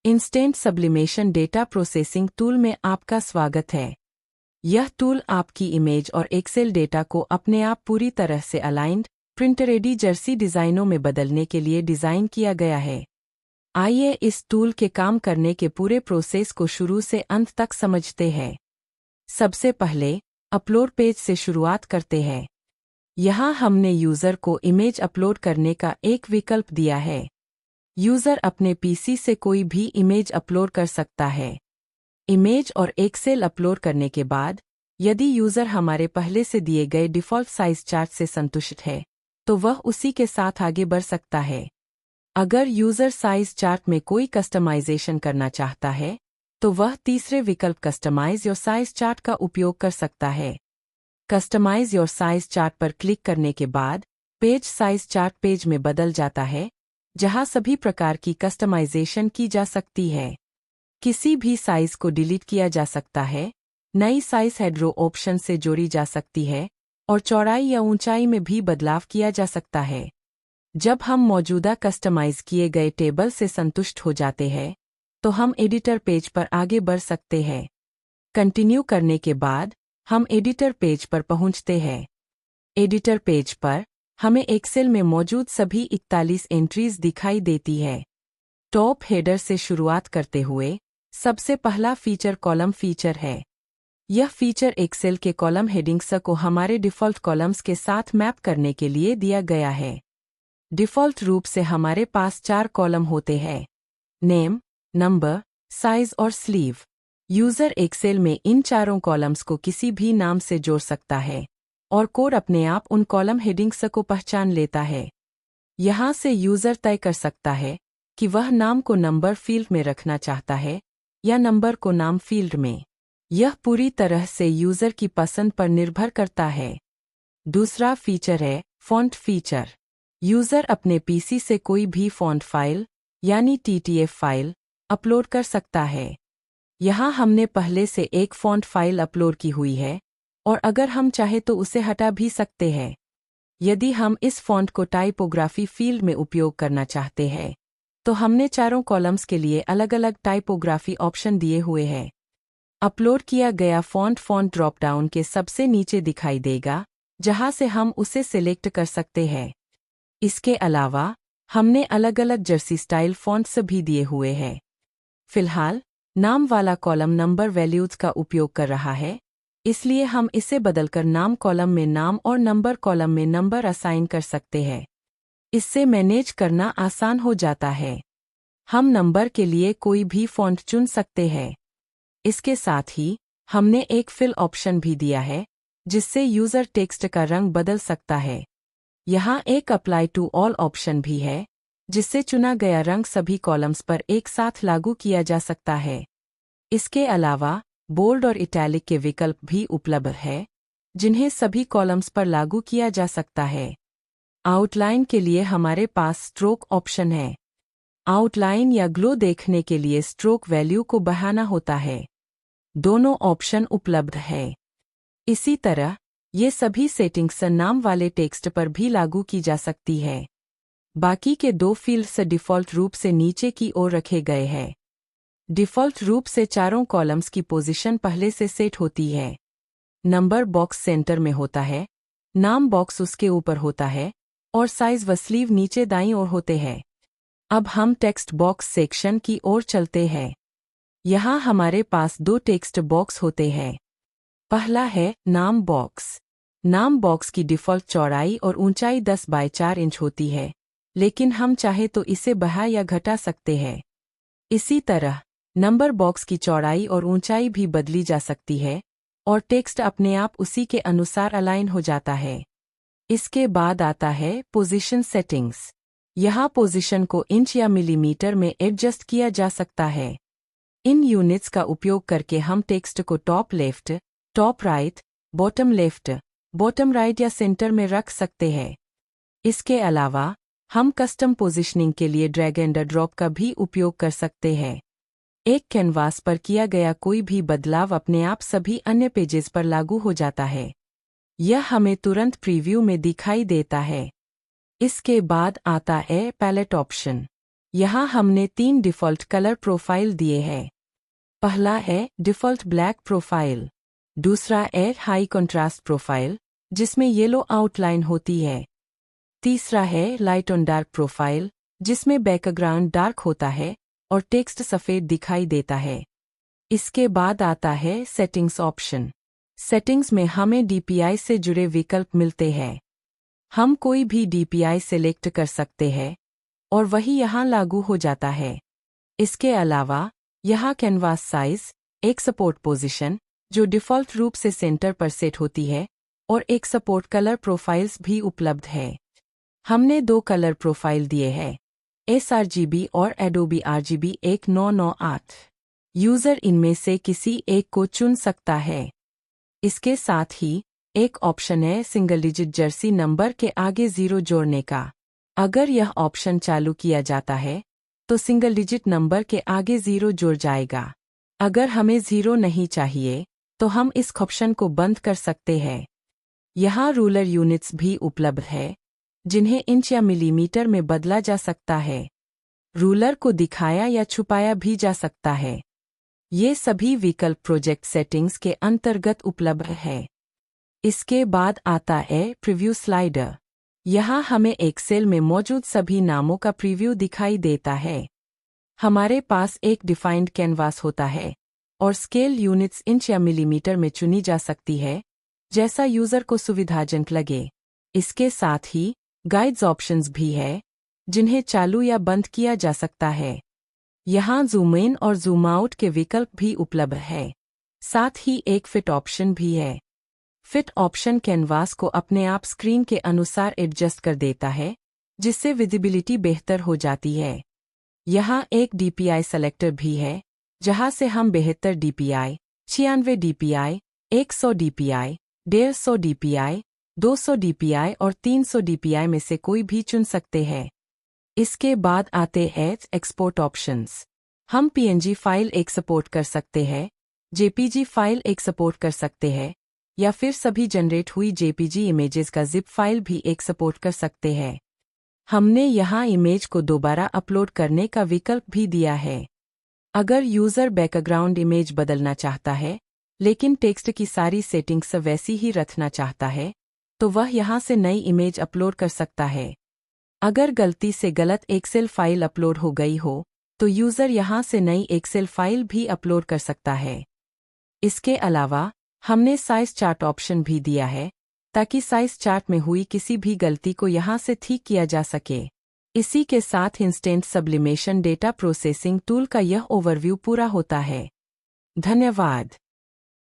Instant sublimation data processing tool में आपका स्वागत है। यह टूल आपकी इमेज और एक्सेल डेटा को अपने आप पूरी तरह से अलाइंड, प्रिंट रेडी जर्सी डिज़ाइनों में बदलने के लिए डिज़ाइन किया गया है। आइए इस टूल के काम करने के पूरे प्रोसेस को शुरू से अंत तक समझते हैं। सबसे पहले अपलोड पेज से शुरुआत करते हैं। यहाँ हमने यूज़र को इमेज अपलोड करने का एक विकल्प दिया है। यूज़र अपने पीसी से कोई भी इमेज अपलोड कर सकता है। इमेज और एक्सेल अपलोड करने के बाद यदि यूज़र हमारे पहले से दिए गए डिफ़ॉल्ट साइज चार्ट से संतुष्ट है तो वह उसी के साथ आगे बढ़ सकता है। अगर यूज़र साइज चार्ट में कोई कस्टमाइजेशन करना चाहता है तो वह तीसरे विकल्प कस्टमाइज योर साइज चार्ट का उपयोग कर सकता है। कस्टमाइज योर साइज चार्ट पर क्लिक करने के बाद पेज साइज चार्ट पेज में बदल जाता है, जहां सभी प्रकार की कस्टमाइजेशन की जा सकती है। किसी भी साइज को डिलीट किया जा सकता है, नई साइज हेडरो ऑप्शन से जोड़ी जा सकती है और चौड़ाई या ऊंचाई में भी बदलाव किया जा सकता है। जब हम मौजूदा कस्टमाइज किए गए टेबल से संतुष्ट हो जाते हैं तो हम एडिटर पेज पर आगे बढ़ सकते हैं। कंटिन्यू करने के बाद हम एडिटर पेज पर पहुंचते हैं। एडिटर पेज पर हमें एक्सेल में मौजूद सभी 41 एंट्रीज दिखाई देती है। टॉप हेडर से शुरुआत करते हुए सबसे पहला फीचर कॉलम फीचर है। यह फीचर एक्सेल के कॉलम हेडिंग्स को हमारे डिफ़ॉल्ट कॉलम्स के साथ मैप करने के लिए दिया गया है। डिफ़ॉल्ट रूप से हमारे पास 4 कॉलम होते हैं: नेम, नंबर, साइज और स्लीव। यूज़र एक्सेल में इन चारों कॉलम्स को किसी भी नाम से जोड़ सकता है और कोड अपने आप उन कॉलम हेडिंग्स को पहचान लेता है। यहाँ से यूज़र तय कर सकता है कि वह नाम को नंबर फील्ड में रखना चाहता है या नंबर को नाम फील्ड में। यह पूरी तरह से यूज़र की पसंद पर निर्भर करता है। दूसरा फीचर है फ़ॉन्ट फीचर। यूज़र अपने पीसी से कोई भी फ़ॉन्ट फाइल यानी TTF फाइल अपलोड कर सकता है। यहाँ हमने पहले से एक फ़ॉन्ट फाइल अपलोड की हुई है और अगर हम चाहे तो उसे हटा भी सकते हैं। यदि हम इस फ़ॉन्ट को टाइपोग्राफी फील्ड में उपयोग करना चाहते हैं तो हमने चारों कॉलम्स के लिए अलग अलग टाइपोग्राफी ऑप्शन दिए हुए हैं। अपलोड किया गया फ़ॉन्ट ड्रॉप डाउन के सबसे नीचे दिखाई देगा, जहां से हम उसे सिलेक्ट कर सकते हैं। इसके अलावा हमने अलग अलग जर्सी स्टाइल फ़ॉन्ट्स भी दिए हुए हैं। फिलहाल नाम वाला कॉलम नंबर वैल्यूज का उपयोग कर रहा है, इसलिए हम इसे बदलकर नाम कॉलम में नाम और नंबर कॉलम में नंबर असाइन कर सकते हैं। इससे मैनेज करना आसान हो जाता है। हम नंबर के लिए कोई भी फ़ॉन्ट चुन सकते हैं। इसके साथ ही हमने एक फिल ऑप्शन भी दिया है, जिससे यूज़र टेक्स्ट का रंग बदल सकता है। यहाँ एक अप्लाई टू ऑल ऑप्शन भी है, जिससे चुना गया रंग सभी कॉलम्स पर एक साथ लागू किया जा सकता है। इसके अलावा बोल्ड और इटैलिक के विकल्प भी उपलब्ध है, जिन्हें सभी कॉलम्स पर लागू किया जा सकता है। आउटलाइन के लिए हमारे पास स्ट्रोक ऑप्शन है। आउटलाइन या ग्लो देखने के लिए स्ट्रोक वैल्यू को बढ़ाना होता है। दोनों ऑप्शन उपलब्ध है। इसी तरह ये सभी सेटिंग्स नाम वाले टेक्स्ट पर भी लागू की जा सकती है। बाकी के 2 फील्ड्स डिफ़ॉल्ट रूप से नीचे की ओर रखे गए हैं। डिफ़ॉल्ट रूप से चारों कॉलम्स की पोजीशन पहले से सेट होती है। नंबर बॉक्स सेंटर में होता है, नाम बॉक्स उसके ऊपर होता है और साइज व स्लीव नीचे दाईं ओर होते हैं। अब हम टेक्स्ट बॉक्स सेक्शन की ओर चलते हैं। यहाँ हमारे पास 2 टेक्स्ट बॉक्स होते हैं। पहला है नाम बॉक्स। नाम बॉक्स की डिफ़ॉल्ट चौड़ाई और ऊंचाई 10 बाय 4 इंच होती है, लेकिन हम चाहे तो इसे बढ़ा या घटा सकते हैं। इसी तरह नंबर बॉक्स की चौड़ाई और ऊंचाई भी बदली जा सकती है और टेक्स्ट अपने आप उसी के अनुसार अलाइन हो जाता है। इसके बाद आता है पोजीशन सेटिंग्स। यहाँ पोजीशन को इंच या मिलीमीटर में एडजस्ट किया जा सकता है। इन यूनिट्स का उपयोग करके हम टेक्स्ट को top left, top right, bottom left, bottom right या सेंटर में रख सकते हैं। इसके अलावा हम कस्टम पोजीशनिंग के लिए ड्रैग एंड ड्रॉप का भी उपयोग कर सकते हैं। एक कैनवास पर किया गया कोई भी बदलाव अपने आप सभी अन्य पेजेस पर लागू हो जाता है। यह हमें तुरंत प्रीव्यू में दिखाई देता है। इसके बाद आता है पैलेट ऑप्शन। यहाँ हमने 3 डिफ़ॉल्ट कलर प्रोफाइल दिए हैं। पहला है डिफ़ॉल्ट ब्लैक प्रोफाइल, दूसरा है हाई कंट्रास्ट प्रोफाइल जिसमें येलो आउटलाइन होती है, तीसरा है लाइट ऑन डार्क प्रोफाइल जिसमें बैकग्राउंड डार्क होता है और टेक्स्ट सफ़ेद दिखाई देता है। इसके बाद आता है सेटिंग्स ऑप्शन। सेटिंग्स में हमें DPI से जुड़े विकल्प मिलते हैं। हम कोई भी DPI सेलेक्ट कर सकते हैं और वही यहाँ लागू हो जाता है। इसके अलावा यहाँ कैनवास साइज, एक सपोर्ट पोजीशन जो डिफ़ॉल्ट रूप से सेंटर पर सेट होती है और एक सपोर्ट कलर प्रोफाइल्स भी उपलब्ध है। हमने 2 कलर प्रोफाइल दिए हैं, sRGB और Adobe RGB 1998। यूज़र इनमें से किसी एक को चुन सकता है। इसके साथ ही एक ऑप्शन है सिंगल डिजिट जर्सी नंबर के आगे 0 जोड़ने का। अगर यह ऑप्शन चालू किया जाता है तो सिंगल डिजिट नंबर के आगे 0 जुड़ जाएगा। अगर हमें 0 नहीं चाहिए तो हम इस ऑप्शन को बंद कर सकते हैं। यहाँ रूलर यूनिट्स भी उपलब्ध है जिन्हें इंच या मिलीमीटर में बदला जा सकता है। रूलर को दिखाया या छुपाया भी जा सकता है। ये सभी विकल्प प्रोजेक्ट सेटिंग्स के अंतर्गत उपलब्ध है। इसके बाद आता है प्रीव्यू स्लाइडर। यहाँ हमें एक्सेल में मौजूद सभी नामों का प्रीव्यू दिखाई देता है। हमारे पास एक डिफाइंड कैनवास होता है और स्केल यूनिट्स इंच या मिलीमीटर में चुनी जा सकती है, जैसा यूज़र को सुविधाजनक लगे। इसके साथ ही गाइड्स ऑप्शंस भी है जिन्हें चालू या बंद किया जा सकता है। यहाँ जूम इन और जूम आउट के विकल्प भी उपलब्ध है। साथ ही एक फिट ऑप्शन भी है। फिट ऑप्शन कैनवास को अपने आप स्क्रीन के अनुसार एडजस्ट कर देता है, जिससे विजिबिलिटी बेहतर हो जाती है। यहाँ एक DPI सेलेक्टर भी है, जहाँ से हम 72 DPI, 96 DPI, 100 DPI, 150 DPI, 200 DPI और 300 DPI में से कोई भी चुन सकते हैं। इसके बाद आते हैं एक्सपोर्ट ऑप्शंस। हम PNG फाइल एक्सपोर्ट कर सकते हैं, JPG फाइल एक्सपोर्ट कर सकते हैं या फिर सभी जनरेट हुई JPG इमेजेस का जिप फाइल भी एक्सपोर्ट कर सकते हैं। हमने यहाँ इमेज को दोबारा अपलोड करने का विकल्प भी दिया है। अगर यूज़र बैकग्राउंड इमेज बदलना चाहता है लेकिन टेक्स्ट की सारी सेटिंग्स वैसी ही रखना चाहता है तो वह यहाँ से नई इमेज अपलोड कर सकता है। अगर गलती से गलत एक्सेल फाइल अपलोड हो गई हो तो यूज़र यहाँ से नई एक्सेल फाइल भी अपलोड कर सकता है। इसके अलावा हमने साइज चार्ट ऑप्शन भी दिया है ताकि साइज चार्ट में हुई किसी भी गलती को यहाँ से ठीक किया जा सके। इसी के साथ instant sublimation data processing tool का यह ओवरव्यू पूरा होता है। धन्यवाद।